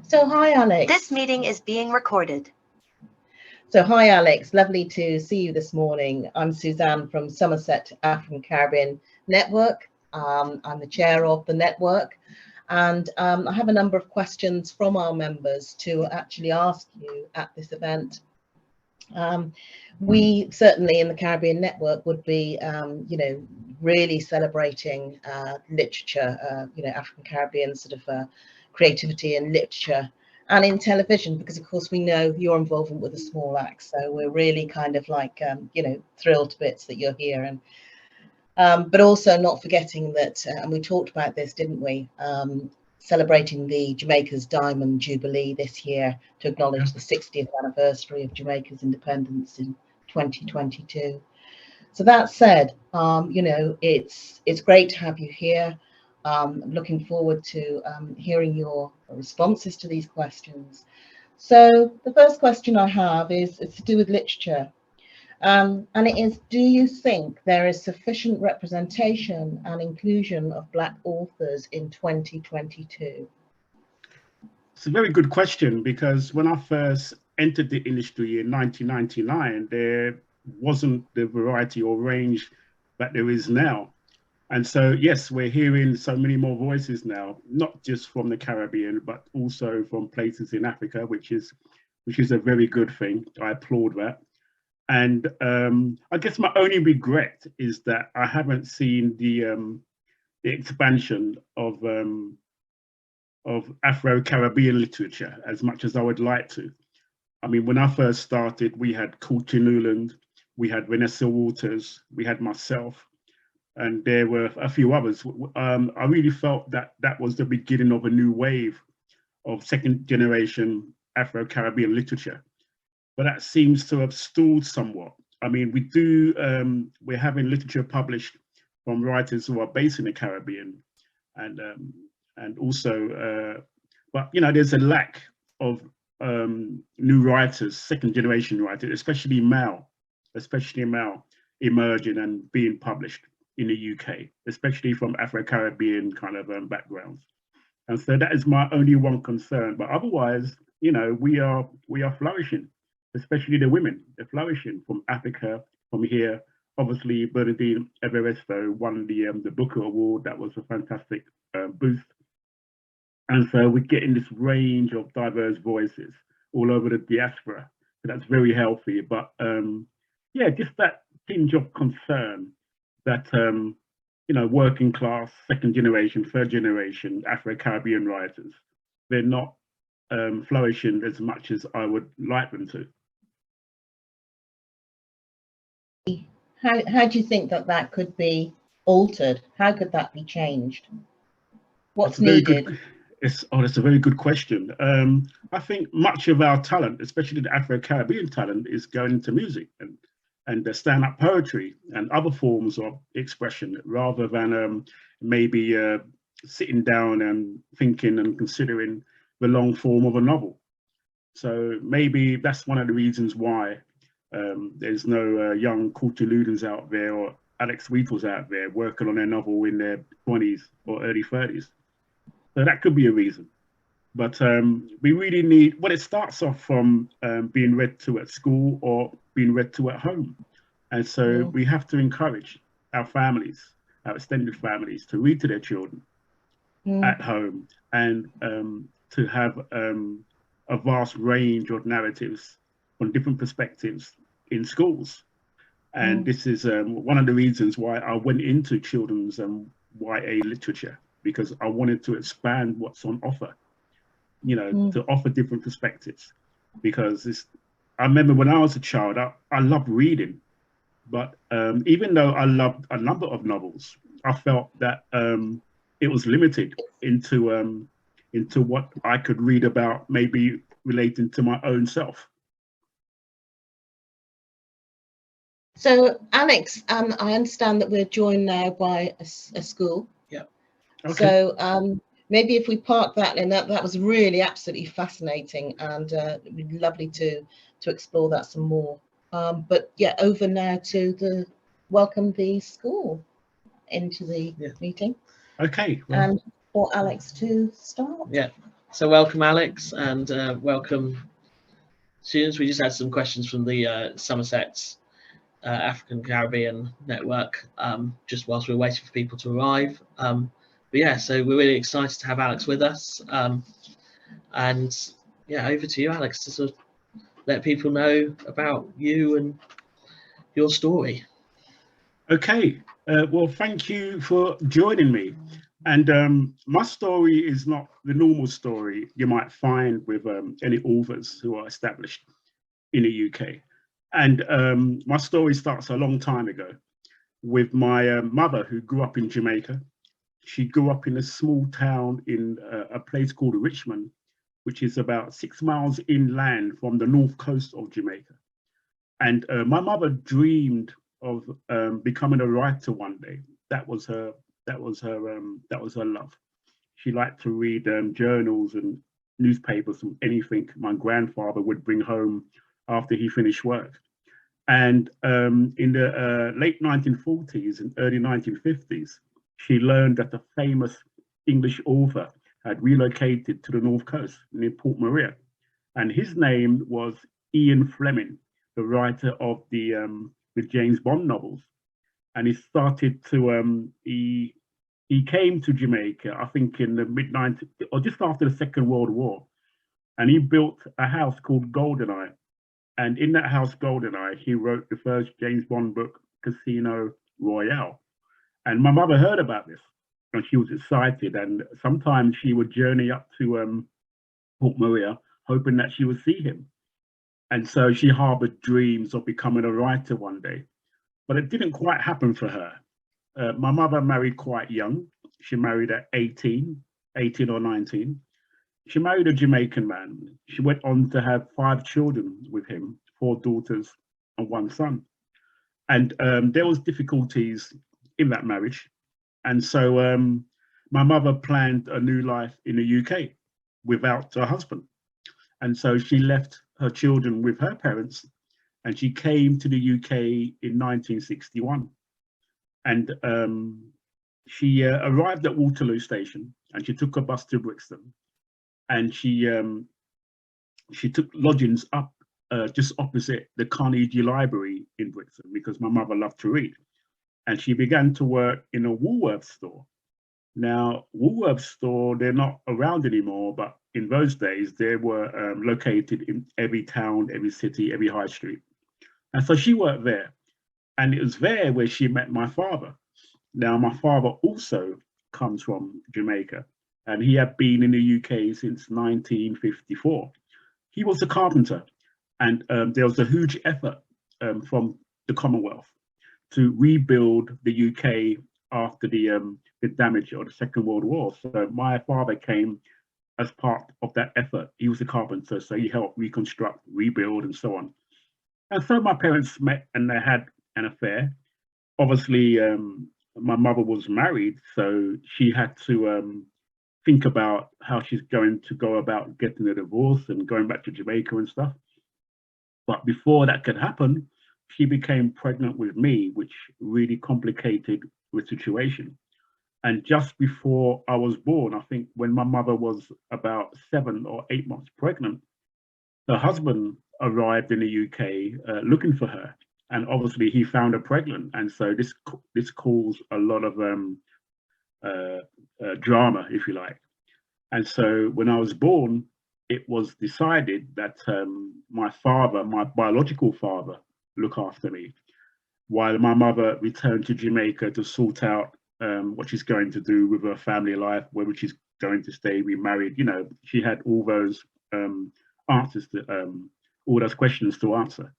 So hi, Alex. This meeting is being recorded. So hi, Alex. Lovely to see you this morning. I'm Suzanne from Somerset African Caribbean Network. I'm the chair of the network, and I have a number of questions from our members to actually ask you at this event. We certainly in the Caribbean Network would be, really celebrating literature, African Caribbean sort of creativity and literature, and in television, because of course we know your involvement with the Small Axe. So we're really kind of like, thrilled to bits that you're here, and but also not forgetting that, and we talked about this, didn't we? Celebrating the Jamaica's Diamond Jubilee this year to acknowledge the 60th anniversary of Jamaica's independence in 2022. So that said, it's great to have you here. I'm looking forward to hearing your responses to these questions. So the first question I have is to do with literature. And it is, do you think there is sufficient representation and inclusion of Black authors in 2022? It's a very good question, because when I first entered the industry in 1999, there wasn't the variety or range that there is now. And so, yes, we're hearing so many more voices now, not just from the Caribbean, but also from places in Africa, which is a very good thing. I applaud that. And I guess my only regret is that I haven't seen the expansion of Afro-Caribbean literature as much as I would like to. I mean, when I first started, we had Courtney Newland, we had Vanessa Walters, we had myself, and there were a few others. I really felt that that was the beginning of a new wave of second generation Afro-Caribbean literature. But that seems to have stalled somewhat. I mean, we're having literature published from writers who are based in the Caribbean, and also, but there's a lack of new writers, second generation writers, especially male, emerging and being published in the UK, especially from Afro-Caribbean kind of backgrounds. And so that is my only one concern. But otherwise, we are flourishing. Especially the women, they're flourishing from Africa, from here. Obviously, Bernardine Everesto won the Booker Award. That was a fantastic boost. And so we're getting this range of diverse voices all over the diaspora. So that's very healthy. But just that tinge of concern that, working class, second generation, third generation Afro-Caribbean writers, they're not flourishing as much as I would like them to. How do you think that could be altered? How could that be changed? What's needed? That's a very good question. I think much of our talent, especially the Afro-Caribbean talent, is going into music and stand-up poetry and other forms of expression, rather than maybe sitting down and thinking and considering the long form of a novel. So maybe that's one of the reasons why there's no young Courtney Newlands out there or Alex Wheatles out there working on their novel in their 20s or early 30s. So that could be a reason. But we really need, it starts off from being read to at school or being read to at home. And so we have to encourage our families, our extended families, to read to their children at home, and to have a vast range of narratives from different perspectives in schools. And this is one of the reasons why I went into children's YA literature, because I wanted to expand what's on offer, to offer different perspectives. Because I remember when I was a child, I loved reading, but even though I loved a number of novels, I felt that it was limited into what I could read about, maybe relating to my own self. So, Alex, I understand that we're joined now by a school. Yeah. Okay. So maybe if we park that, and that was really absolutely fascinating, and it'd be lovely to explore that some more. But yeah, over now to welcome the school into the meeting. Okay. Well, and for Alex to start. Yeah. So welcome, Alex, and welcome students. We just had some questions from the Somerset African Caribbean Network just whilst we we're waiting for people to arrive. But yeah, so we're really excited to have Alex with us. And yeah, over to you, Alex, to sort of let people know about you and your story. Okay, well, thank you for joining me. And my story is not the normal story you might find with any authors who are established in the UK. And my story starts a long time ago with my mother, who grew up in Jamaica. She grew up in a small town in a place called Richmond, which is about 6 miles inland from the north coast of Jamaica. And my mother dreamed of becoming a writer one day. That was her. That was her love. She liked to read journals and newspapers from anything my grandfather would bring home after he finished work. And in the late 1940s and early 1950s, she learned that a famous English author had relocated to the north coast near Port Maria, and his name was Ian Fleming, the writer of the James Bond novels. And he started to he came to Jamaica, I think in the mid-90s or just after the Second World War, and he built a house called Goldeneye. And in that house, Goldeneye, he wrote the first James Bond book, Casino Royale. And my mother heard about this, and she was excited. And sometimes she would journey up to Port Maria, hoping that she would see him. And so she harbored dreams of becoming a writer one day, but it didn't quite happen for her. My mother married quite young. She married at 18 or 19. She married a Jamaican man. She went on to have 5 children with him, 4 daughters and 1 son. And there was difficulties in that marriage. And so my mother planned a new life in the UK without her husband. And so she left her children with her parents, and she came to the UK in 1961. And she arrived at Waterloo Station, and she took a bus to Brixton, and she took lodgings up just opposite the Carnegie Library in Brixton, because my mother loved to read. And she began to work in a Woolworths store. Now, Woolworths store, they're not around anymore, but in those days, they were located in every town, every city, every high street. And so she worked there. And it was there where she met my father. Now, my father also comes from Jamaica, and he had been in the UK since 1954. He was a carpenter, and there was a huge effort from the Commonwealth to rebuild the UK after the damage of the Second World War. So my father came as part of that effort. He was a carpenter, so he helped reconstruct, rebuild, and so on. And so my parents met, and they had an affair. Obviously, my mother was married, so she had to think about how she's going to go about getting a divorce and going back to Jamaica and stuff. But before that could happen, she became pregnant with me, which really complicated the situation. And just before I was born, I think when my mother was about 7 or 8 months pregnant, her husband arrived in the UK looking for her. And obviously he found her pregnant. And so this caused a lot of drama, if you like. And so when I was born, it was decided that my father, my biological father, look after me, while my mother returned to Jamaica to sort out what she's going to do with her family life, whether she's going to stay remarried. You know, she had all those answers to all those questions to answer.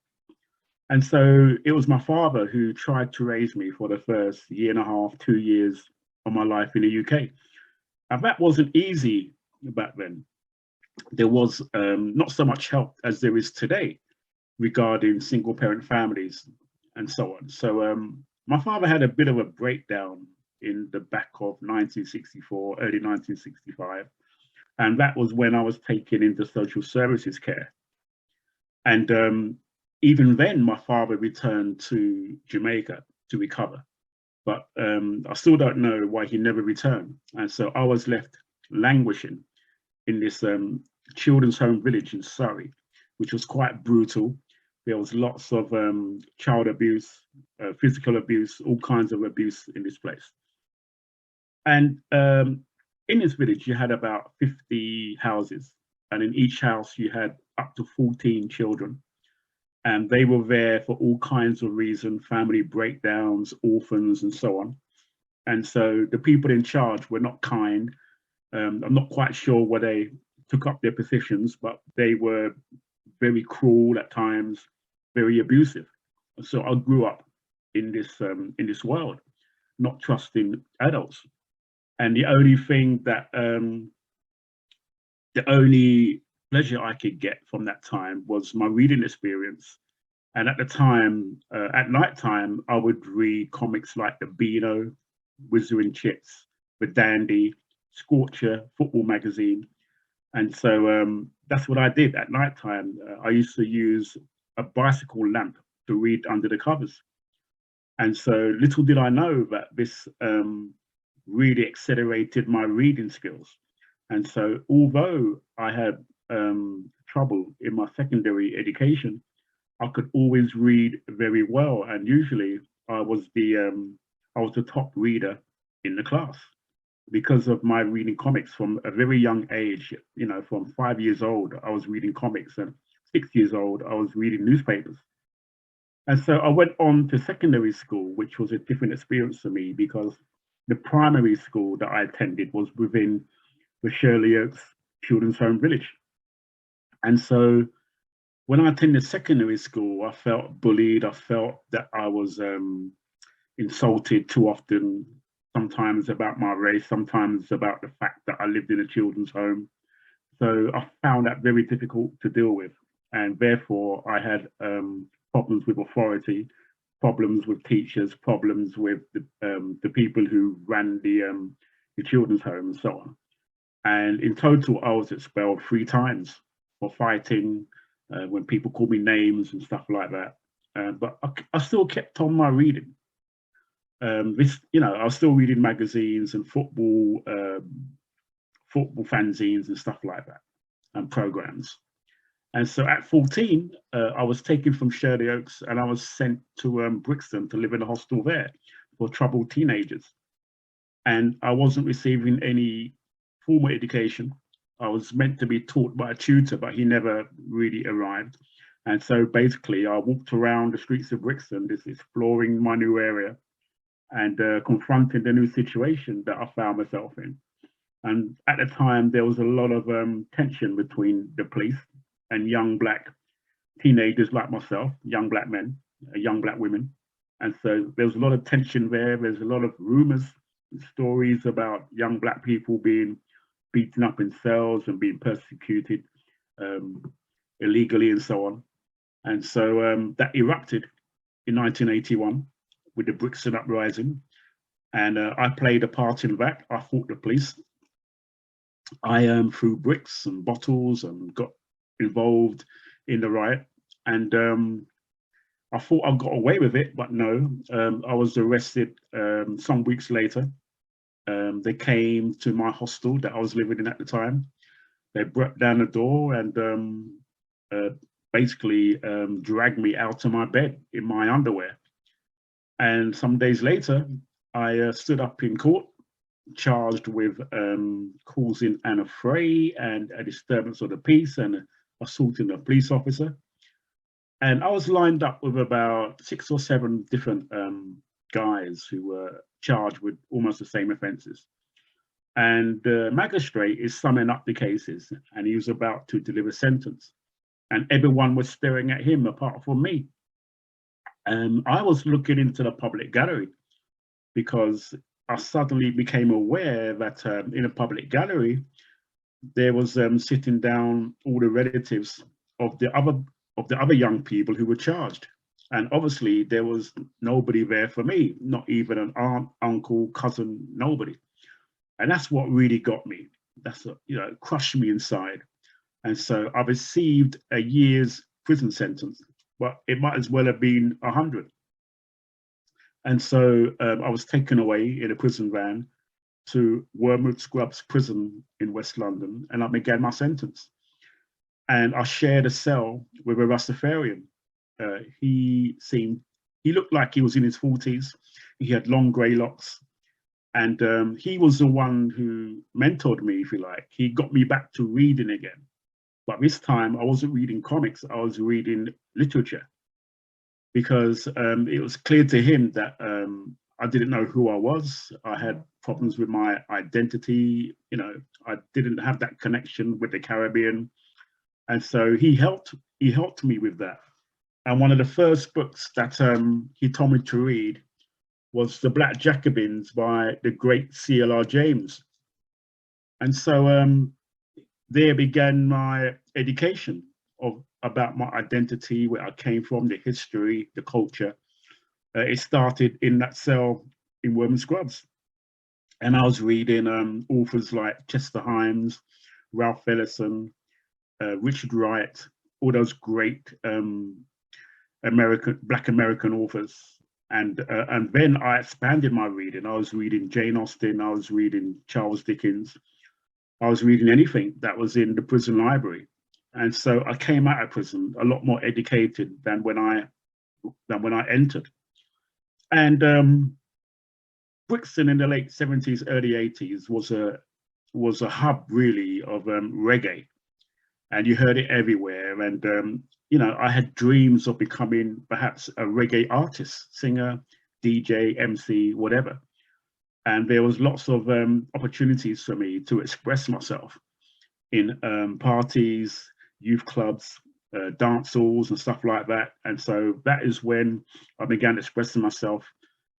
And so it was my father who tried to raise me for the first 1.5 to 2 years of my life in the UK. And that wasn't easy back then. There was not so much help as there is today regarding single parent families and so on. So my father had a bit of a breakdown in the back of 1964, early 1965. And that was when I was taken into social services care. And even then, my father returned to Jamaica to recover. But I still don't know why he never returned. And so I was left languishing in this children's home village in Surrey, which was quite brutal. There was lots of child abuse, physical abuse, all kinds of abuse in this place. And in this village, you had about 50 houses, and in each house you had up to 14 children. And they were there for all kinds of reasons, family breakdowns, orphans, and so on. And so the people in charge were not kind. I'm not quite sure why they took up their positions, but they were very cruel at times, very abusive. So I grew up in this world, not trusting adults. And the only thing that, the only pleasure I could get from that time was my reading experience. And at the time, at night time, I would read comics like the Beano, Wuthering Chits, The Dandy, Scorcher, football magazine. And so that's what I did at night time. I used to use a bicycle lamp to read under the covers. And so little did I know that this really accelerated my reading skills. And so although I had trouble in my secondary education, I could always read very well. And usually I was the top reader in the class because of my reading comics from a very young age. You know, from 5 years old, I was reading comics, and 6 years old, I was reading newspapers. And so I went on to secondary school, which was a different experience for me because the primary school that I attended was within the Shirley Oaks Children's Home Village. And so when I attended secondary school, I felt bullied. I felt that I was insulted too often, sometimes about my race, sometimes about the fact that I lived in a children's home. So I found that very difficult to deal with. And therefore, I had problems with authority, problems with teachers, problems with the people who ran the children's home and so on. And in total, I was expelled 3 times for fighting, when people called me names and stuff like that. But I still kept on my reading. You know, I was still reading magazines and football fanzines and stuff like that, and programs. And so at 14, I was taken from Shirley Oaks and I was sent to Brixton to live in a hostel there for troubled teenagers. And I wasn't receiving any formal education. I was meant to be taught by a tutor, but he never really arrived. And so basically I walked around the streets of Brixton, just exploring my new area and confronting the new situation that I found myself in. And at the time, there was a lot of tension between the police and young Black teenagers like myself, young Black men, young Black women. And so there was a lot of tension there. There's a lot of rumors, stories about young Black people being beaten up in cells and being persecuted illegally and so on. And so that erupted in 1981 with the Brixton uprising. And I played a part in that. I fought the police. I threw bricks and bottles and got involved in the riot. And I thought I got away with it, but no, I was arrested some weeks later. They came to my hostel that I was living in at the time. They broke down the door and basically dragged me out of my bed in my underwear. And some days later, I stood up in court, charged with causing an affray and a disturbance of the peace and assaulting a police officer. And I was lined up with about 6 or 7 different guys who were charged with almost the same offences. And the magistrate is summing up the cases and he was about to deliver sentence. And everyone was staring at him apart from me. And I was looking into the public gallery because I suddenly became aware that in a public gallery, there was sitting down all the relatives of the other young people who were charged. And obviously there was nobody there for me, not even an aunt, uncle, cousin, nobody. And that's what really got me. That's what, you know, crushed me inside. And so I received a year's prison sentence, but it might as well have been 100. And so I was taken away in a prison van to Wormwood Scrubs prison in West London, and I began my sentence. And I shared a cell with a Rastafarian. He looked like he was in his 40s. He had long grey locks. And he was the one who mentored me, if you like. He got me back to reading again. But this time I wasn't reading comics, I was reading literature, because it was clear to him that I didn't know who I was. I had problems with my identity. You know, I didn't have that connection with the Caribbean. And so he helped me with that. And one of the first books that he told me to read was The Black Jacobins by the great C.L.R. James. And so there began my education about my identity, where I came from, the history, the culture. It started in that cell in Wormwood Scrubs. And I was reading authors like Chester Himes, Ralph Ellison, Richard Wright, all those great Black American authors. And then I expanded my reading. I was reading Jane Austen, I was reading Charles Dickens, I was reading anything that was in the prison library. And so I came out of prison a lot more educated than when I entered. And Brixton in the late 70s, early 80s was a hub really of reggae, and you heard it everywhere. And you know, I had dreams of becoming perhaps a reggae artist, singer, DJ, MC, whatever. And there was lots of opportunities for me to express myself in parties, youth clubs, dance halls and stuff like that. And so that is when I began expressing myself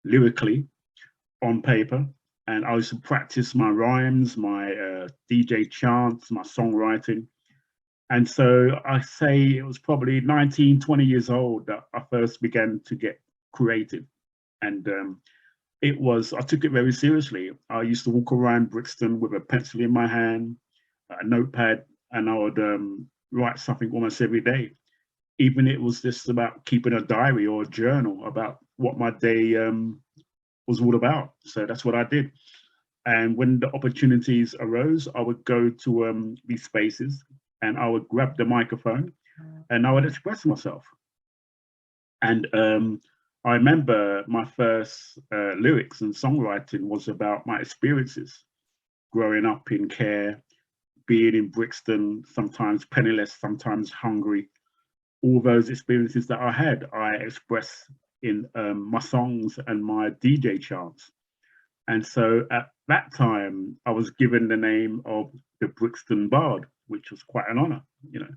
lyrically on paper. And I used to practice my rhymes, my DJ chants, my songwriting. And so I say it was probably 19, 20 years old that I first began to get creative. And I took it very seriously. I used to walk around Brixton with a pencil in my hand, a notepad, and I would write something almost every day. Even it was just about keeping a diary or a journal about what my day was all about. So that's what I did. And when the opportunities arose, I would go to these spaces and I would grab the microphone and I would express myself. And I remember my first lyrics and songwriting was about my experiences growing up in care, being in Brixton, sometimes penniless, sometimes hungry. All those experiences that I had, I express in my songs and my DJ chants. And so at that time, I was given the name of the Brixton Bard, which was quite an honor, you know.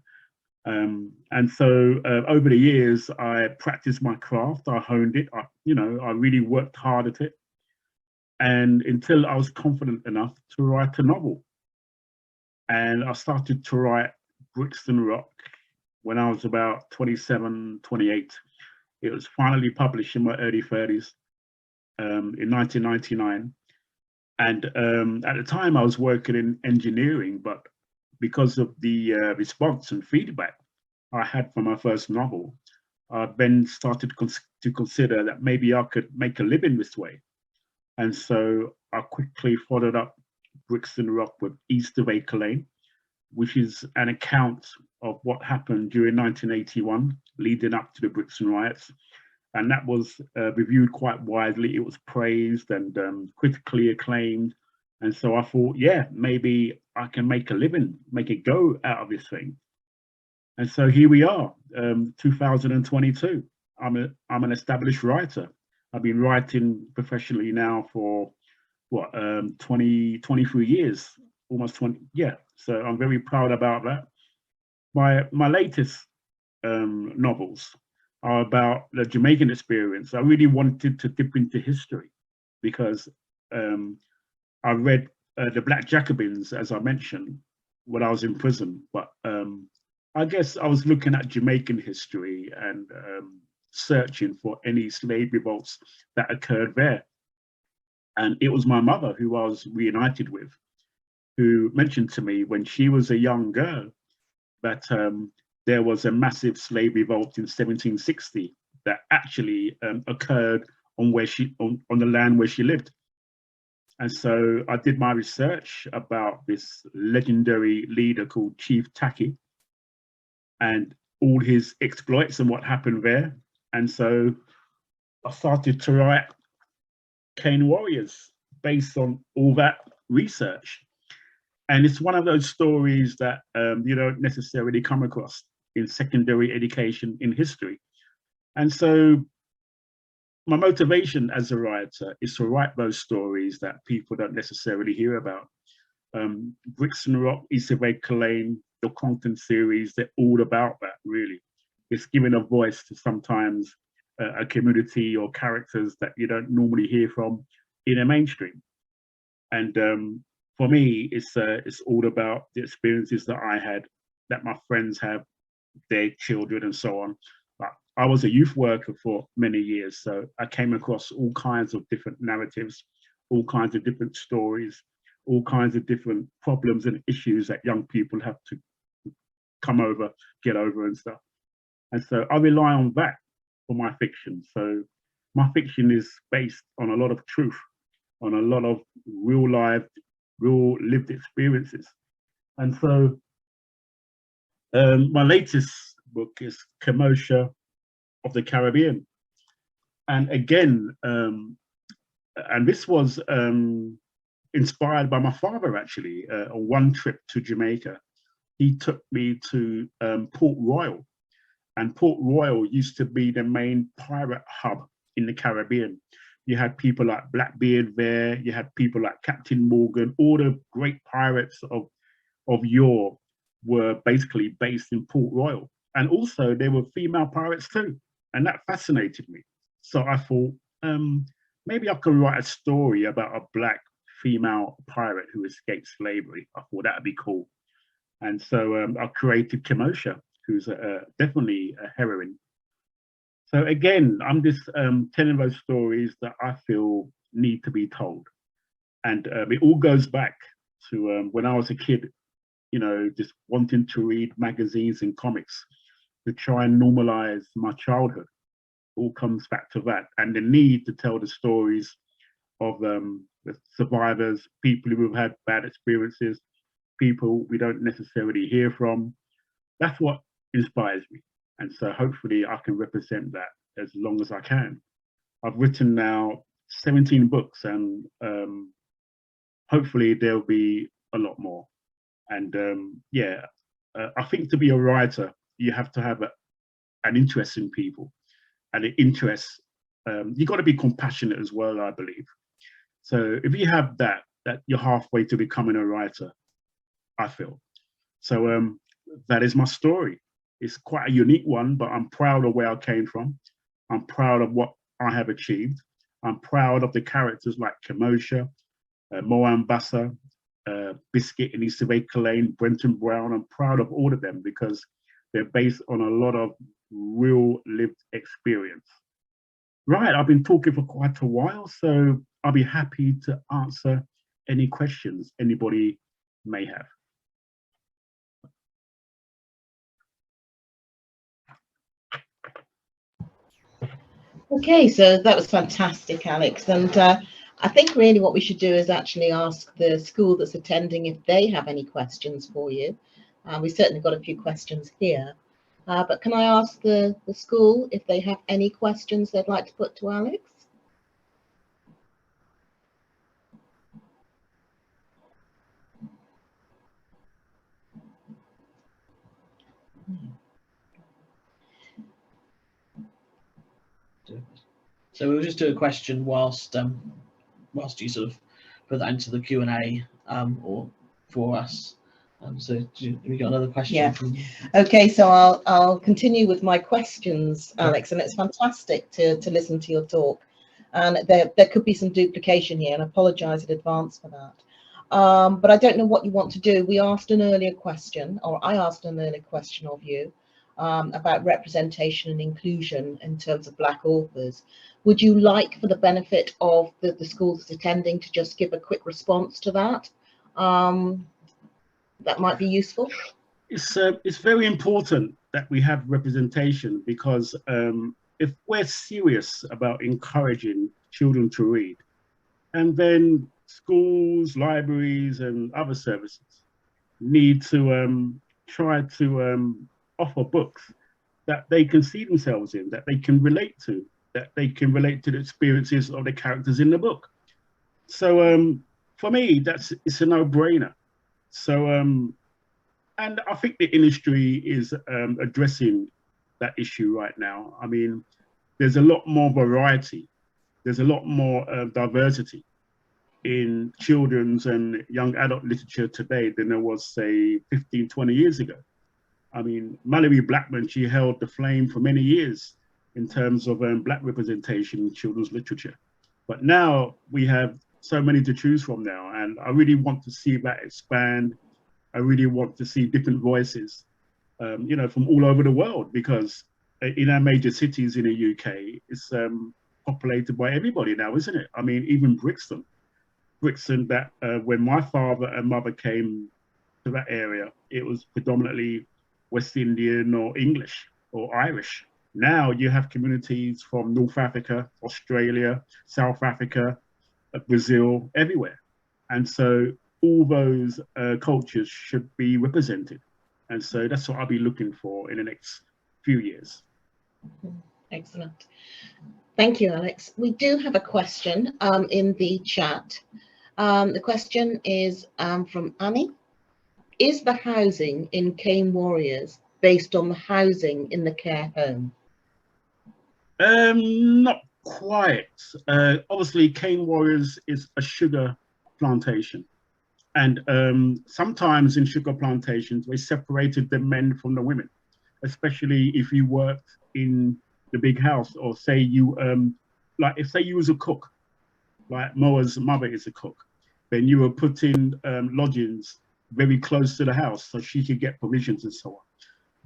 And so over the years, I practiced my craft, I honed it, I really worked hard at it. And until I was confident enough to write a novel. And I started to write Brixton Rock when I was about 27, 28. It was finally published in my early 30s in 1999. And at the time I was working in engineering, but because of the response and feedback I had from my first novel, I then started to consider that maybe I could make a living this way. And so I quickly followed up Brixton Rock with East of Acre Lane, which is an account of what happened during 1981, leading up to the Brixton riots. And that was reviewed quite widely. It was praised and critically acclaimed. And so I thought, yeah, maybe I can make a living, make a go out of this thing. And so here we are, 2022. I'm an established writer. I've been writing professionally now for 23 years, almost 20. Yeah, so I'm very proud about that. My latest novels are about the Jamaican experience. I really wanted to dip into history because I read The Black Jacobins, as I mentioned, when I was in prison. But I guess I was looking at Jamaican history and searching for any slave revolts that occurred there. And it was my mother, who I was reunited with, who mentioned to me when she was a young girl that there was a massive slave revolt in 1760 that actually occurred on the land where she lived. And so I did my research about this legendary leader called Chief Taki and all his exploits and what happened there. And so I started to write Cane Warriors based on all that research. And it's one of those stories that you don't necessarily come across in secondary education in history. And so my motivation as a writer is to write those stories that people don't necessarily hear about. Bricks and Rock, East of Egg Lane, the Compton series, they're all about that, really. It's giving a voice to sometimes a community or characters that you don't normally hear from in a mainstream. And for me, it's all about the experiences that I had, that my friends have, their children and so on. But I was a youth worker for many years, so I came across all kinds of different narratives, all kinds of different stories, all kinds of different problems and issues that young people have to get over and stuff. And so I rely on that for my fiction. So my fiction is based on a lot of truth, on a lot of real lived experiences. And so my latest book is Kenosha of the Caribbean. And again, and this was inspired by my father, actually. On one trip to Jamaica, he took me to Port Royal. And Port Royal used to be the main pirate hub in the Caribbean. You had people like Blackbeard there, you had people like Captain Morgan, all the great pirates of yore were basically based in Port Royal. And also there were female pirates too. And that fascinated me. So I thought, maybe I could write a story about a Black female pirate who escaped slavery. I thought that'd be cool. And so I created Kenosha, who's definitely a heroine. So again, I'm just telling those stories that I feel need to be told. And it all goes back to when I was a kid, you know, just wanting to read magazines and comics to try and normalize my childhood. All comes back to that, and the need to tell the stories of the survivors, people who have had bad experiences, people we don't necessarily hear from. That's what inspires me. And so hopefully I can represent that as long as I can. I've written now 17 books, and hopefully there'll be a lot more. And I think to be a writer, you have to have an interest in people, and an interest, you've got to be compassionate as well, I believe. So if you have that you're halfway to becoming a writer, I feel. So that is my story. It's quite a unique one, but I'm proud of where I came from. I'm proud of what I have achieved. I'm proud of the characters like Kenosha, Moambasa, Biscuit in East of Egg Lane, Brenton Brown. I'm proud of all of them because they're based on a lot of real lived experience. Right, I've been talking for quite a while, so I'll be happy to answer any questions anybody may have. Okay, so that was fantastic, Alex. And I think really what we should do is actually ask the school that's attending if they have any questions for you. We've certainly got a few questions here. But can I ask the school if they have any questions they'd like to put to Alex? So we'll just do a question whilst you sort of put that into the Q&A or for us. So we got another question? Yeah. From... Okay, so I'll continue with my questions, Alex, and it's fantastic to listen to your talk. And there could be some duplication here, and I apologise in advance for that. But I don't know what you want to do. We asked an earlier question, or I asked an earlier question of you about representation and inclusion in terms of Black authors. Would you like, for the benefit of the schools attending, to just give a quick response to that? That might be useful. It's very important that we have representation because if we're serious about encouraging children to read, and then schools, libraries, and other services need to try to offer books that they can see themselves in, that they can relate to, that they can relate to the experiences of the characters in the book. So for me, it's a no-brainer. So and I think the industry is addressing that issue right now. I mean, there's a lot more variety, there's a lot more diversity in children's and young adult literature today than there was, say, 15, 20 years ago. I mean, Mallory Blackman, she held the flame for many years in terms of Black representation in children's literature. But now we have so many to choose from now, and I really want to see that expand. I really want to see different voices, you know, from all over the world, because in our major cities in the UK, it's populated by everybody now, isn't it? I mean, even Brixton, that when my father and mother came to that area, it was predominantly West Indian or English or Irish. Now you have communities from North Africa, Australia, South Africa, Brazil, everywhere. And so all those cultures should be represented. And so that's what I'll be looking for in the next few years. Excellent. Thank you, Alex. We do have a question in the chat. The question is from Annie. Is the housing in Cane Warriors based on the housing in the care home? Not quite. Obviously, Cane Warriors is a sugar plantation. And sometimes in sugar plantations, they separated the men from the women, especially if you worked in the big house, or say you, like if say you was a cook, like Moa's mother is a cook, then you were put in lodgings very close to the house so she could get provisions and so on.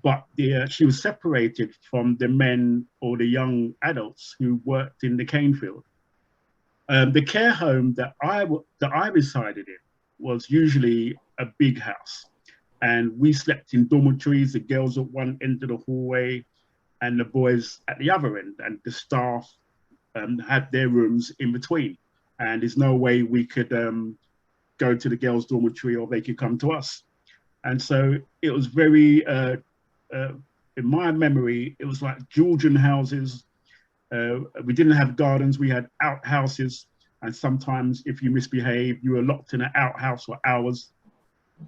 But she was separated from the men or the young adults who worked in the cane field. The care home that I resided in was usually a big house, and we slept in dormitories, the girls at one end of the hallway and the boys at the other end, and the staff had their rooms in between, and there's no way we could go to the girls' dormitory or they could come to us. And so it was very, in my memory, it was like Georgian houses. We didn't have gardens, we had outhouses. And sometimes if you misbehave, you were locked in an outhouse for hours.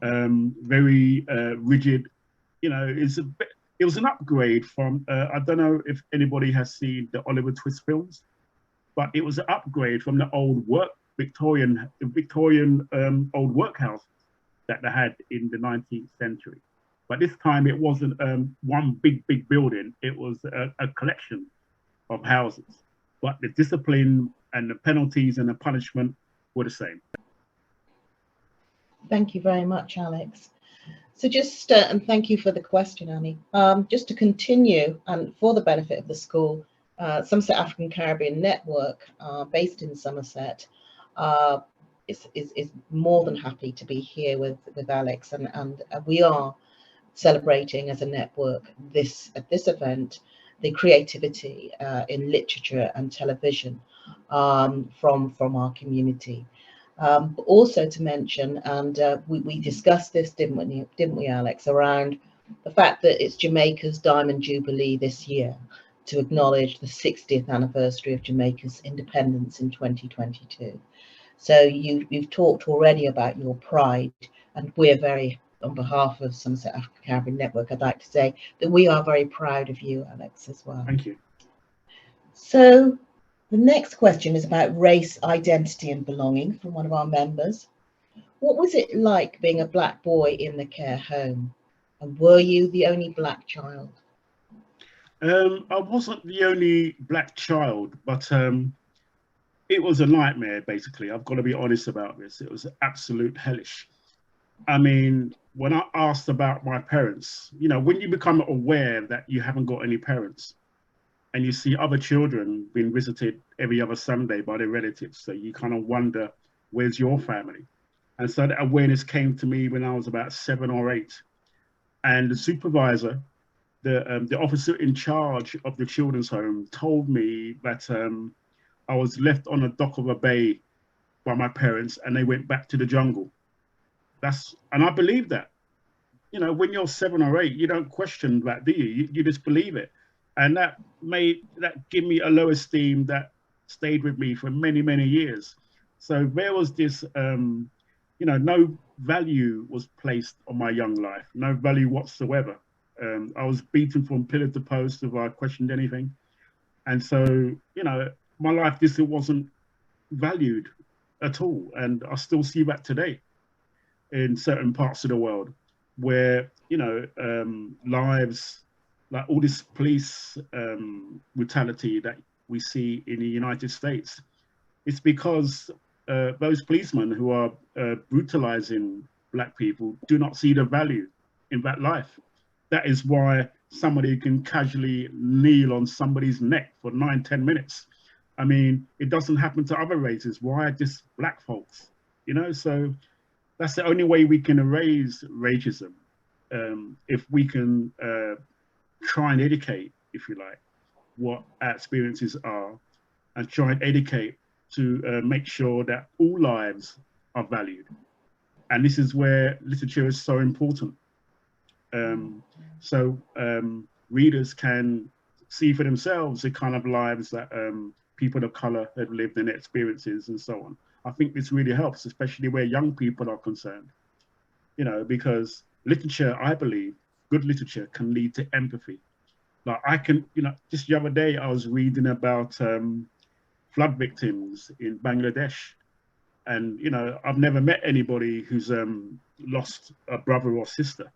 Very rigid, you know, it was an upgrade from, I don't know if anybody has seen the Oliver Twist films, but it was an upgrade from the old Victorian old workhouses that they had in the 19th century. But this time it wasn't one big building, it was a collection of houses. But the discipline and the penalties and the punishment were the same. Thank you very much, Alex. So just, and thank you for the question, Annie. Just to continue, and for the benefit of the school, Somerset African Caribbean Network, based in Somerset, is more than happy to be here with Alex, and we are celebrating as a network at this event the creativity in literature and television from our community. But also to mention, and we discussed this, didn't we, Alex, around the fact that it's Jamaica's Diamond Jubilee this year to acknowledge the 60th anniversary of Jamaica's independence in 2022. So you've talked already about your pride, and we're very, on behalf of Somerset African Caribbean Network, I'd like to say that we are very proud of you, Alex, as well. Thank you. So the next question is about race, identity and belonging from one of our members. What was it like being a Black boy in the care home? And were you the only Black child? I wasn't the only Black child, but it was a nightmare, basically. I've got to be honest about this. It was absolute hellish. I mean, when I asked about my parents, you know, when you become aware that you haven't got any parents and you see other children being visited every other Sunday by their relatives, so you kind of wonder, where's your family? And so that awareness came to me when I was about 7 or 8. And the supervisor, the officer in charge of the children's home, told me that I was left on the dock of a bay by my parents and they went back to the jungle. And I believe that. You know, when you're 7 or 8, you don't question that, do you? You just believe it. And that give me a low esteem that stayed with me for many, many years. So there was this, you know, no value was placed on my young life, no value whatsoever. I was beaten from pillar to post if I questioned anything. And so, you know, my life just wasn't valued at all. And I still see that today in certain parts of the world where, you know, lives, like all this police brutality that we see in the United States, it's because those policemen who are brutalizing Black people do not see the value in that life. That is why somebody can casually kneel on somebody's neck for 9-10 minutes. I mean, it doesn't happen to other races. Why just Black folks? You know, so that's the only way we can erase racism. If we can try and educate, if you like, what our experiences are, and try and educate to make sure that all lives are valued. And this is where literature is so important. So readers can see for themselves the kind of lives that people of color have lived and their experiences and so on. I think this really helps, especially where young people are concerned, you know, because literature, I believe, good literature can lead to empathy. Like I can, you know, just the other day I was reading about flood victims in Bangladesh. And, you know, I've never met anybody who's lost a brother or sister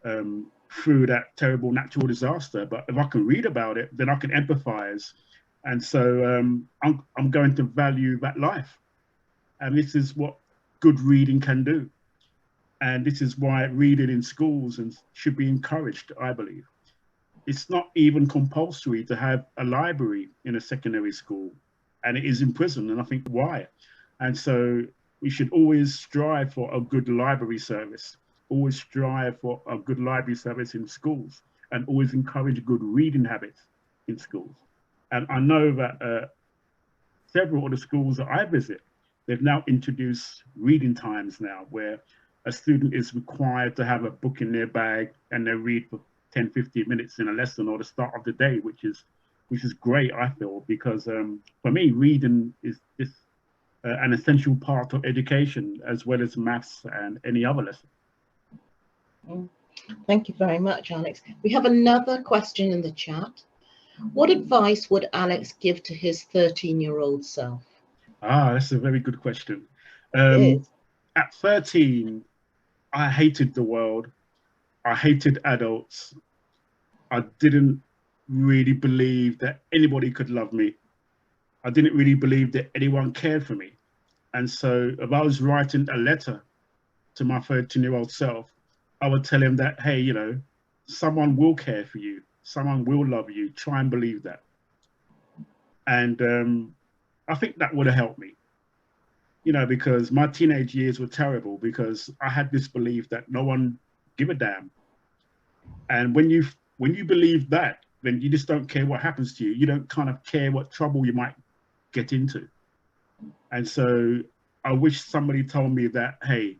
through that terrible natural disaster. But if I can read about it, then I can empathize. And so I'm going to value that life. And this is what good reading can do. And this is why reading in schools and should be encouraged, I believe. It's not even compulsory to have a library in a secondary school, and it is in prison, and I think why? And so we should always strive for a good library service, always strive for a good library service in schools, and always encourage good reading habits in schools. And I know that several of the schools that I visit, they've now introduced reading times now, where a student is required to have a book in their bag and they read for 10-15 minutes in a lesson or the start of the day, which is great, I feel, because for me, reading is an essential part of education, as well as maths and any other lesson. Thank you very much, Alex. We have another question in the chat. What advice would Alex give to his 13-year-old self? That's a very good question. It is. At 13, I hated the world. I hated adults. I didn't really believe that anybody could love me. I didn't really believe that anyone cared for me. And so if I was writing a letter to my 13-year-old self, I would tell him that, hey, you know, someone will care for you. Someone will love you. Try and believe that. And I think that would have helped me, you know, because my teenage years were terrible because I had this belief that no one give a damn. And when you believe that, then you just don't care what happens to you. You don't kind of care what trouble you might get into. And so I wish somebody told me that, hey,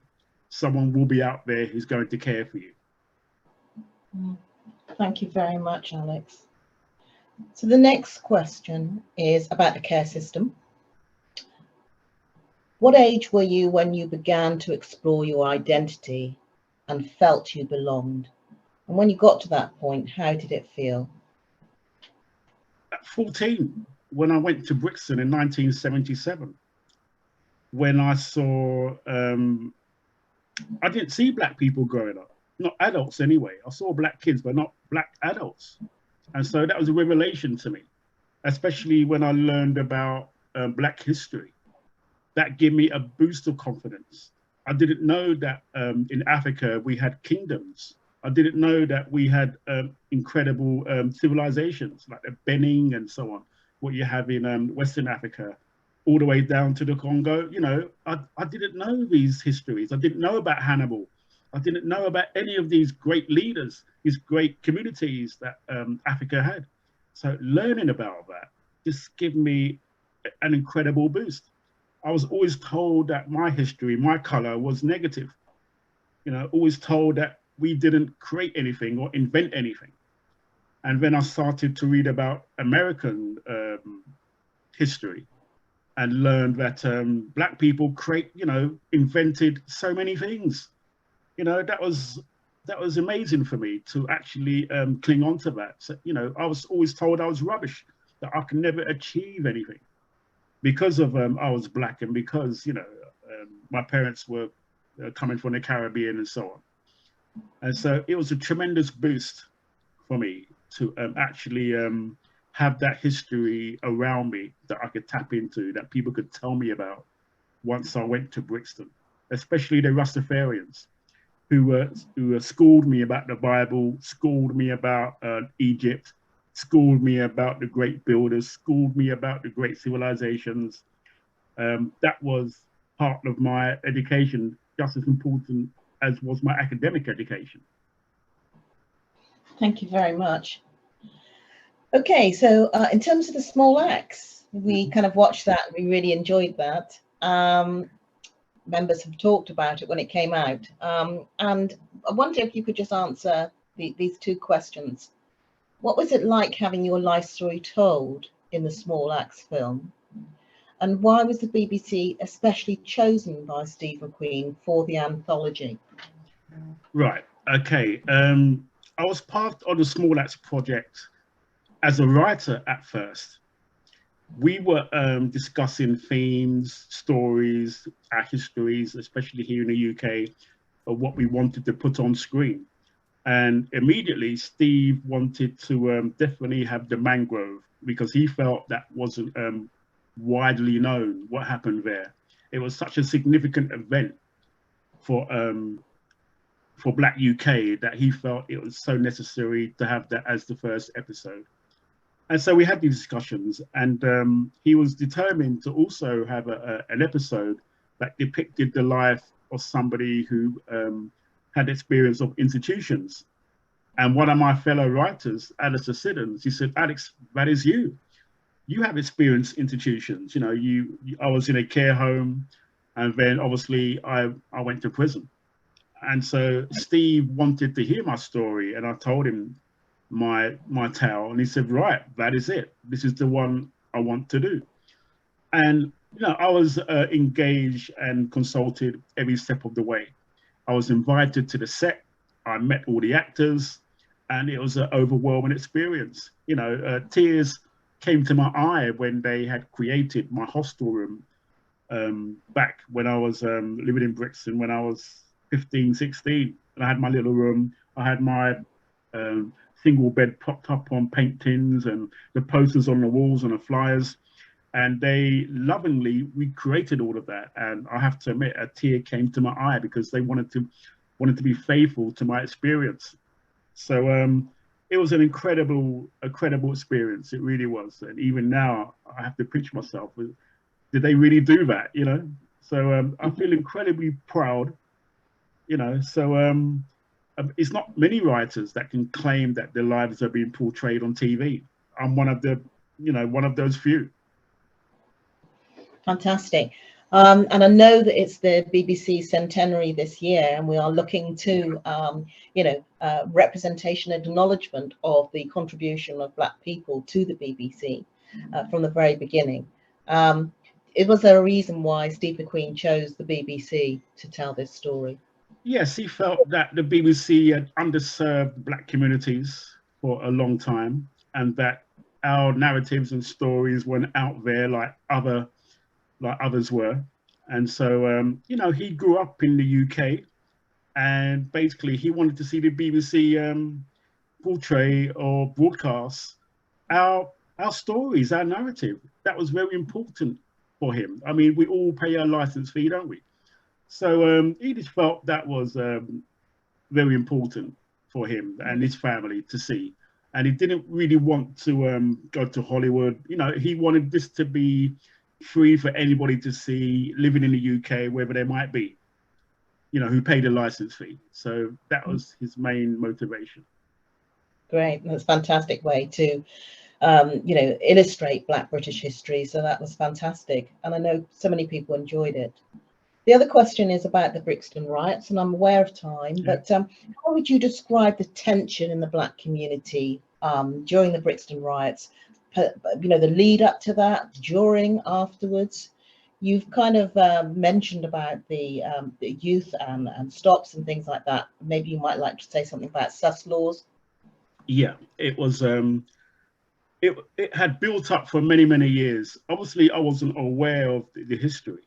someone will be out there who's going to care for you. Thank you very much, Alex. So the next question is about the care system. What age were you when you began to explore your identity and felt you belonged? And when you got to that point, how did it feel? At 14, when I went to Brixton in 1977, when I saw, I didn't see Black people growing up, not adults anyway. I saw Black kids, but not Black adults. And so that was a revelation to me, especially when I learned about Black history. That gave me a boost of confidence. I didn't know that in Africa we had kingdoms. I didn't know that we had incredible civilizations like the Benin and so on, what you have in Western Africa, all the way down to the Congo. You know, I didn't know these histories. I didn't know about Hannibal. I didn't know about any of these great leaders, these great communities that Africa had. So learning about that just gave me an incredible boost. I was always told that my history, my color was negative. You know, always told that we didn't create anything or invent anything. And then I started to read about American history and learned that Black people invented so many things. You know, that was amazing for me to actually cling on to that. So, you know, I was always told I was rubbish, that I could never achieve anything because of I was Black and because, you know, my parents were coming from the Caribbean and so on. And so it was a tremendous boost for me to actually have that history around me that I could tap into, that people could tell me about once I went to Brixton, especially the Rastafarians who schooled me about the Bible, schooled me about Egypt, schooled me about the great builders, schooled me about the great civilizations. That was part of my education, just as important as was my academic education. Thank you very much. Okay, so in terms of the small acts, we kind of watched that. We really enjoyed that. Members have talked about it when it came out. And I wonder if you could just answer these two questions. What was it like having your life story told in the Small Acts film? And why was the BBC especially chosen by Steve McQueen for the anthology? Right, okay. I was part of the Small Acts project as a writer at first. We were discussing themes, stories, our histories, especially here in the UK, of what we wanted to put on screen. And immediately, Steve wanted to definitely have the mangrove because he felt that wasn't widely known what happened there. It was such a significant event for Black UK that he felt it was so necessary to have that as the first episode. And so we had these discussions, and he was determined to also have an episode that depicted the life of somebody who had experience of institutions. And one of my fellow writers, Alex Wheatle, he said, "Alex, that is you. You have experienced institutions. You know, I was in a care home, and then obviously I went to prison." And so Steve wanted to hear my story, and I told him my tale, and he said, "Right, that is it. This is the one I want to do." And you know, I was engaged and consulted every step of the way. I was invited to the set. I met all the actors, and it was an overwhelming experience. You know, tears came to my eye when they had created my hostel room back when I was living in Brixton when I was 15, 16. And I had my little room. I had my single bed propped up on paint tins and the posters on the walls and the flyers. And they lovingly recreated all of that. And I have to admit, a tear came to my eye because they wanted to be faithful to my experience. So it was an incredible experience. It really was. And even now, I have to pinch myself. Did they really do that? You know. So I feel incredibly proud. You know. So it's not many writers that can claim that their lives are being portrayed on TV. I'm one of those few. Fantastic. And I know that it's the BBC centenary this year, and we are looking to, representation and acknowledgement of the contribution of Black people to the BBC from the very beginning. Was there a reason why Steve McQueen chose the BBC to tell this story? Yes, he felt that the BBC had underserved Black communities for a long time, and that our narratives and stories weren't out there like others were. And so, he grew up in the UK, and basically he wanted to see the BBC portray or broadcast our stories, our narrative. That was very important for him. I mean, we all pay our license fee, don't we? So he just felt that was very important for him and his family to see. And he didn't really want to go to Hollywood. You know, he wanted this to be free for anybody to see living in the UK, wherever they might be, you know, who paid a license fee. So that was his main motivation. Great. That's a fantastic way to you know, illustrate Black British history. So that was fantastic. And I know so many people enjoyed it. The other question is about the Brixton riots, and I'm aware of time, but how would you describe the tension in the Black community during the Brixton riots? You know, the lead up to that, during, afterwards. You've kind of mentioned about the youth and stops and things like that. Maybe you might like to say something about sus laws. Yeah, it was. It had built up for many years. Obviously, I wasn't aware of the history,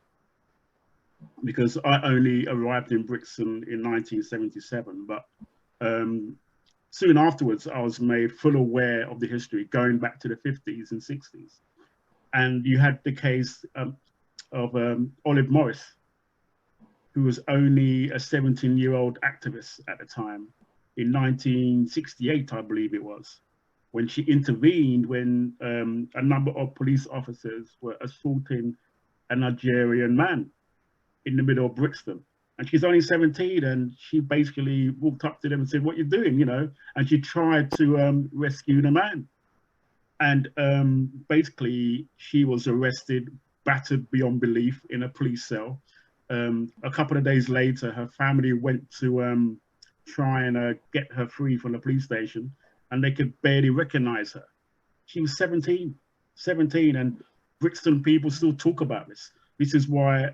because I only arrived in Brixton in 1977, but soon afterwards I was made full aware of the history going back to the 50s and 60s. And you had the case of Olive Morris, who was only a 17-year-old activist at the time, in 1968, I believe it was, when she intervened when a number of police officers were assaulting a Nigerian man in the middle of Brixton. And she's only 17, and she basically walked up to them and said, "What you doing?" You know, and she tried to rescue the man. And basically she was arrested, battered beyond belief in a police cell. A couple of days later, her family went to try and get her free from the police station, and they could barely recognize her. She was 17, and Brixton people still talk about this. This is why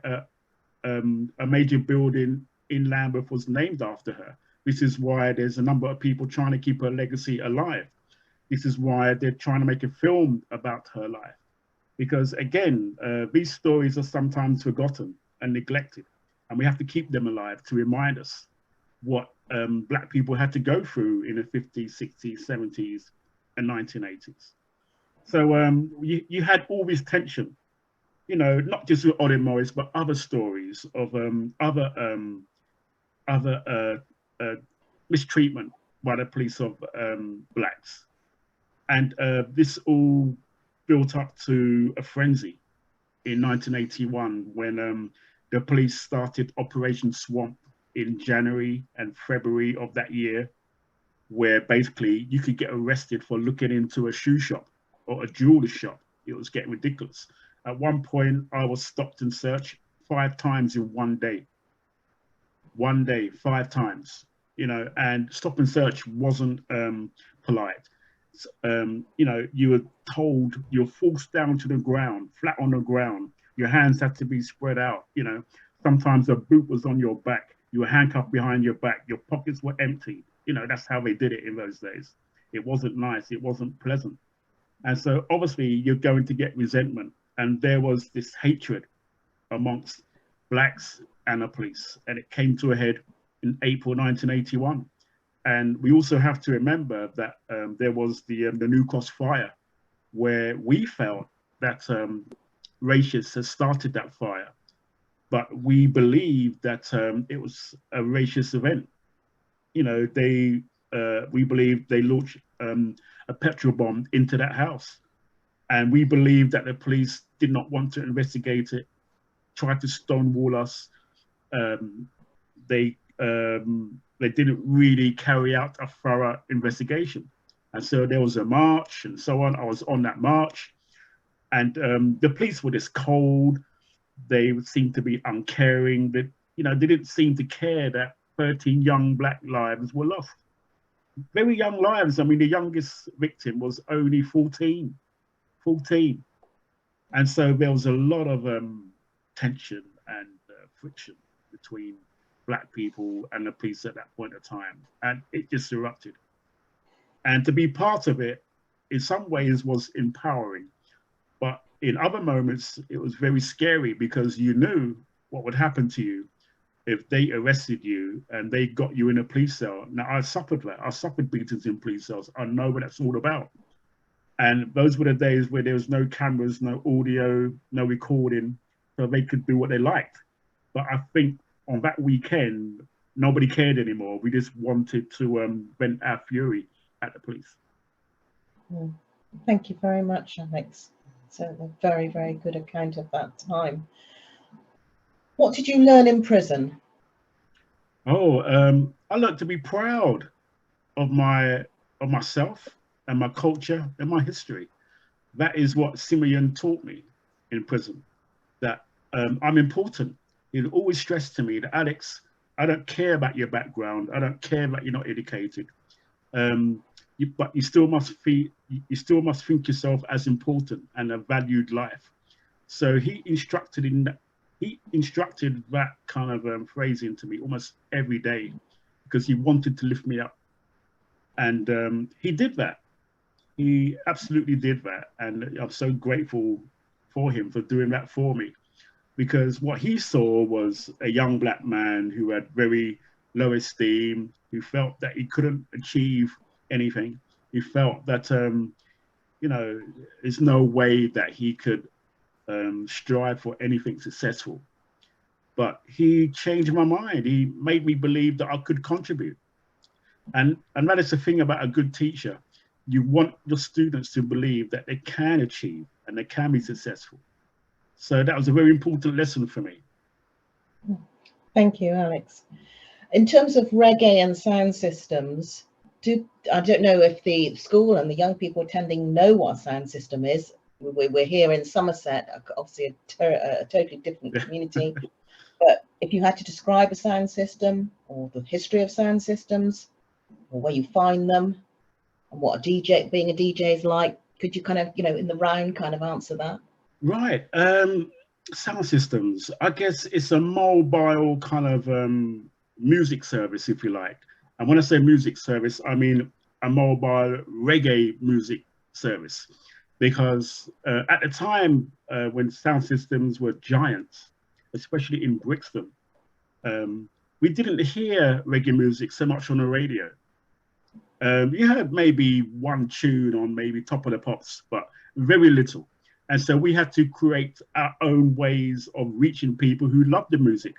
a major building in Lambeth was named after her. This is why there's a number of people trying to keep her legacy alive. This is why they're trying to make a film about her life. Because again, these stories are sometimes forgotten and neglected, and we have to keep them alive to remind us what Black people had to go through in the 50s, 60s, 70s, and 1980s. So you had all this tension, you know, not just with Olive Morris, but other stories of other mistreatment by the police of Blacks. And this all built up to a frenzy in 1981 when the police started Operation Swamp in January and February of that year, where basically you could get arrested for looking into a shoe shop or a jeweler's shop. It was getting ridiculous. At one point, I was stopped and searched 5 times in one day. One day, 5 times, you know, and stop and search wasn't polite. You know, you were told you're forced down to the ground, flat on the ground. Your hands had to be spread out, you know. Sometimes a boot was on your back. You were handcuffed behind your back. Your pockets were empty. You know, that's how they did it in those days. It wasn't nice. It wasn't pleasant. And so obviously you're going to get resentment. And there was this hatred amongst Blacks and the police. And it came to a head in April 1981. And we also have to remember that there was the New Cross fire, where we felt that racists had started that fire. But we believe that it was a racist event. You know, we believe they launched a petrol bomb into that house. And we believe that the police did not want to investigate it, tried to stonewall us. They didn't really carry out a thorough investigation. And so there was a march and so on. I was on that march, and the police were just cold. They seemed to be uncaring. That, you know, they didn't seem to care that 13 young Black lives were lost. Very young lives. I mean, the youngest victim was only 14. And so there was a lot of tension and friction between Black people and the police at that point of time. And it just erupted. And to be part of it, in some ways, was empowering. But in other moments, it was very scary, because you knew what would happen to you if they arrested you and they got you in a police cell. Now, I suffered that. I suffered beatings in police cells. I know what that's all about. And those were the days where there was no cameras, no audio, no recording, so they could do what they liked. But I think on that weekend, nobody cared anymore. We just wanted to vent our fury at the police. Thank you very much, Alex. So a very, very good account of that time. What did you learn in prison? Oh, I learned to be proud of myself, and my culture and my history. That is what Simeon taught me in prison, that I'm important. He always stressed to me that, Alex, I don't care about your background. I don't care that you're not educated. But you still must think yourself as important and a valued life. So he instructed that kind of phrasing to me almost every day, because he wanted to lift me up. And he did that. He absolutely did that. And I'm so grateful for him for doing that for me, because what he saw was a young black man who had very low esteem, who felt that he couldn't achieve anything. He felt that, there's no way that he could strive for anything successful. But he changed my mind. He made me believe that I could contribute. And that is the thing about a good teacher. You want your students to believe that they can achieve and they can be successful. So that was a very important lesson for me. Thank you, Alex. In terms of reggae and sound systems, I don't know if the school and the young people attending know what a sound system is. We're here in Somerset, obviously a totally different community. But if you had to describe a sound system, or the history of sound systems, or where you find them, and what being a DJ is like, could you kind of, in the round kind of answer that? Right. Sound systems, I guess it's a mobile kind of music service, if you like. And when I say music service, I mean a mobile reggae music service. Because at the time when sound systems were giants, especially in Brixton, we didn't hear reggae music so much on the radio. You heard maybe one tune on maybe Top of the Pops, but very little. And so we had to create our own ways of reaching people who loved the music.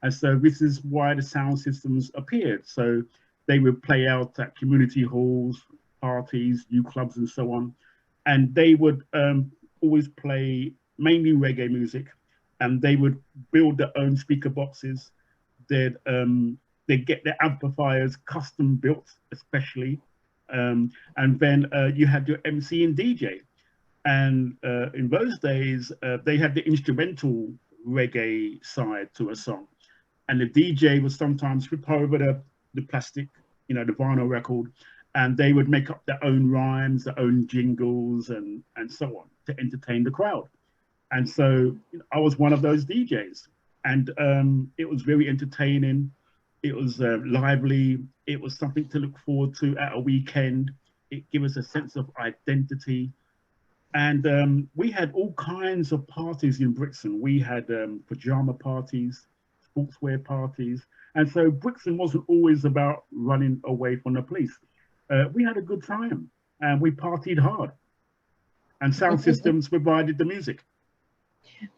And so this is why the sound systems appeared. So they would play out at community halls, parties, youth clubs, and so on. And they would always play mainly reggae music, and they would build their own speaker boxes. They'd get their amplifiers custom built, especially. And then you had your MC and DJ. And in those days, they had the instrumental reggae side to a song. And the DJ would sometimes flip over the plastic, the vinyl record, and they would make up their own rhymes, their own jingles, and so on to entertain the crowd. And so I was one of those DJs. And it was very entertaining. It was lively. It was something to look forward to at a weekend. It gave us a sense of identity. And we had all kinds of parties in Brixton. We had pajama parties, sportswear parties. And so Brixton wasn't always about running away from the police. We had a good time and we partied hard. And sound systems provided the music.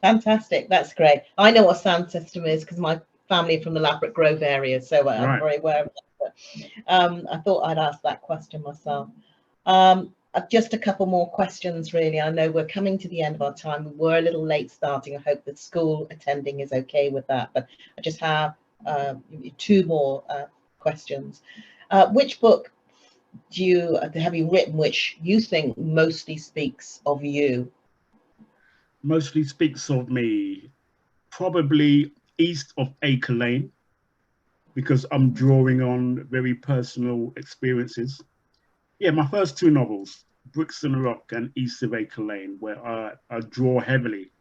Fantastic. That's great. I know what sound system is because my family from the Ladbroke Grove area, so I'm Right. very aware of that. But, I thought I'd ask that question myself. Just a couple more questions, really. I know we're coming to the end of our time. We were a little late starting. I hope the school attending is okay with that. But I just have two more questions. Which book have you written which you think mostly speaks of you? Mostly speaks of me, probably East of Acre Lane, because I'm drawing on very personal experiences. Yeah, my first two novels, Brixton Rock and East of Acre Lane, where I draw heavily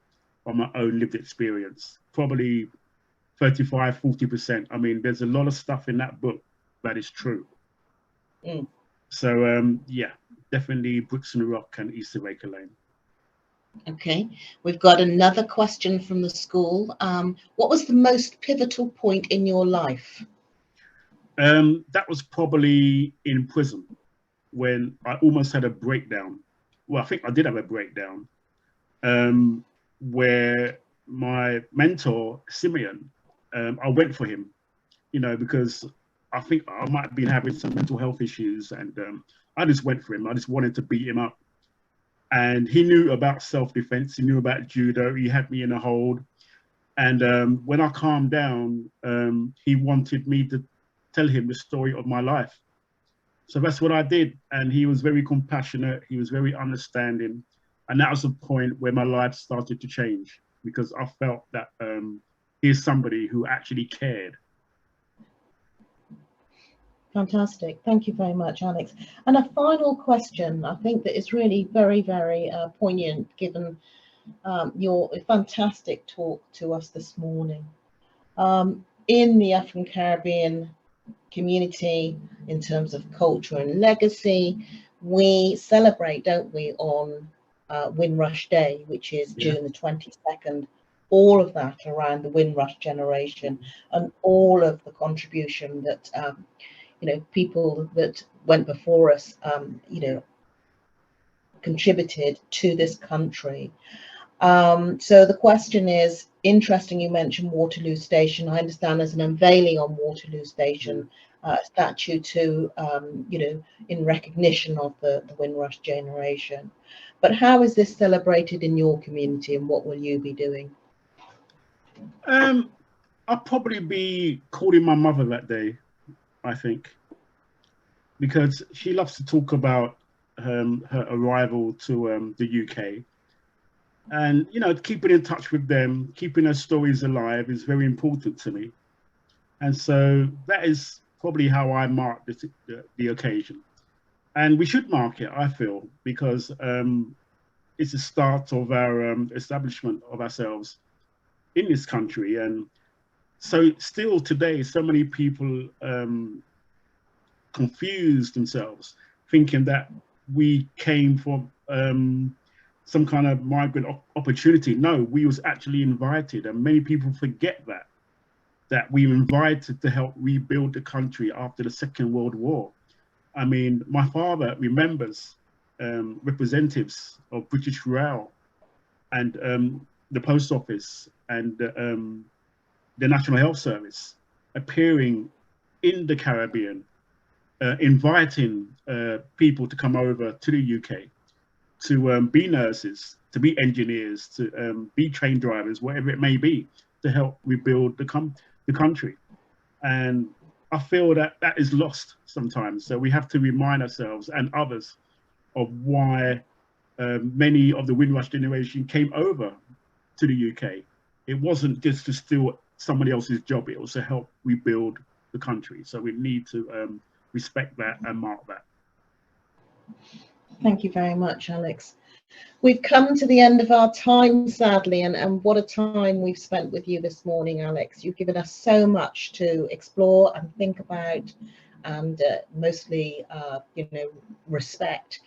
on my own lived experience, probably 35, 40%. I mean, there's a lot of stuff in that book that is true. Mm. So, yeah, definitely Brixton Rock and East of Acre Lane. Okay, we've got another question from the school. What was the most pivotal point in your life? That was probably in prison, when I almost had a breakdown. Well, I think I did have a breakdown, where my mentor, Simeon, I went for him, because I think I might have been having some mental health issues, and I just went for him. I just wanted to beat him up. And he knew about self-defense. He knew about judo. He had me in a hold. And when I calmed down, he wanted me to tell him the story of my life. So that's what I did. And he was very compassionate. He was very understanding. And that was the point where my life started to change, because I felt that he's somebody who actually cared. Fantastic. Thank you very much, Alex. And a final question, I think that is really very, very poignant, given your fantastic talk to us this morning. In the African Caribbean community, in terms of culture and legacy, we celebrate, don't we, on Windrush Day, which is June the 22nd, all of that around the Windrush generation and all of the contribution that you know, people that went before us, you know, contributed to this country. So the question is, interesting, you mentioned Waterloo Station. I understand there's an unveiling on Waterloo Station, statue to, you know, in recognition of the Windrush generation. But how is this celebrated in your community, and what will you be doing? I'll probably be calling my mother that day, I think, because she loves to talk about her arrival to the UK. And, you know, keeping in touch with them, keeping their stories alive is very important to me. And so that is probably how I mark the occasion. And we should mark it, I feel, because it's the start of our establishment of ourselves in this country. And so still today, so many people confuse themselves, thinking that we came from some kind of migrant opportunity. No, we was actually invited, and many people forget that we were invited to help rebuild the country after the Second World War. I mean, my father remembers representatives of British Rail and the Post Office and the National Health Service appearing in the Caribbean, inviting people to come over to the UK to be nurses, to be engineers, to be train drivers, whatever it may be, to help rebuild the country. And I feel that that is lost sometimes. So we have to remind ourselves and others of why many of the Windrush generation came over to the UK. It wasn't just to steal somebody else's job, it was to help rebuild the country. So we need to respect that and mark that. Thank you very much, Alex. We've come to the end of our time, sadly, and what a time we've spent with you this morning, Alex. You've given us so much to explore and think about, and mostly, you know, respect.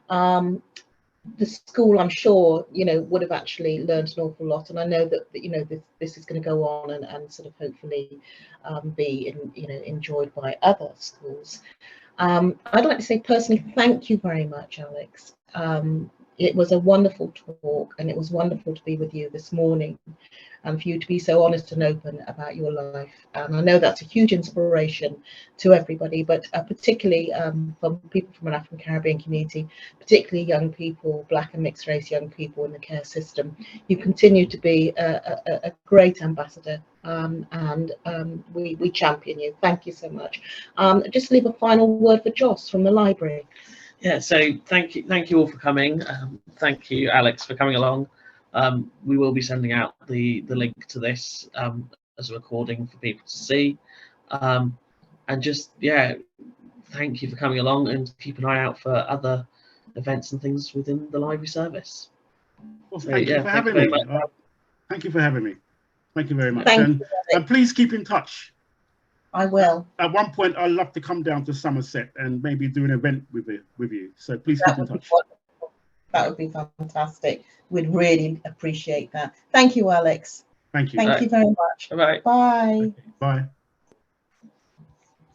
The school, I'm sure, you know, would have actually learned an awful lot, and I know that you know this is going to go on and sort of hopefully be you know, enjoyed by other schools. I'd like to say personally, thank you very much, Alex. It was a wonderful talk, and it was wonderful to be with you this morning, and for you to be so honest and open about your life. And I know that's a huge inspiration to everybody, but particularly from people from an African Caribbean community, particularly young people, Black and mixed race young people in the care system. You continue to be a great ambassador, and we champion you. Thank you so much. Just leave a final word for Joss from the library. Yeah, so thank you all for coming. Thank you, Alex, for coming along. We will be sending out the link to this as a recording for people to see. And just, yeah, thank you for coming along, and keep an eye out for other events and things within the library service. Well, thank you for having me. Thank you for having me. Thank you very much. And please keep in touch. I will. At one point, I'd love to come down to Somerset and maybe do an event with you. So please keep in touch. That would be fantastic. We'd really appreciate that. Thank you, Alex. Thank you. Thank you very much. Bye. Bye. Bye.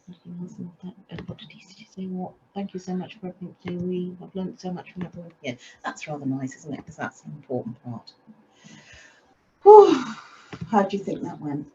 What did he say? What? Thank you so much for everything. We have learned so much from everyone here. That's rather nice, isn't it? Because that's an important part. Whew. How do you think that went?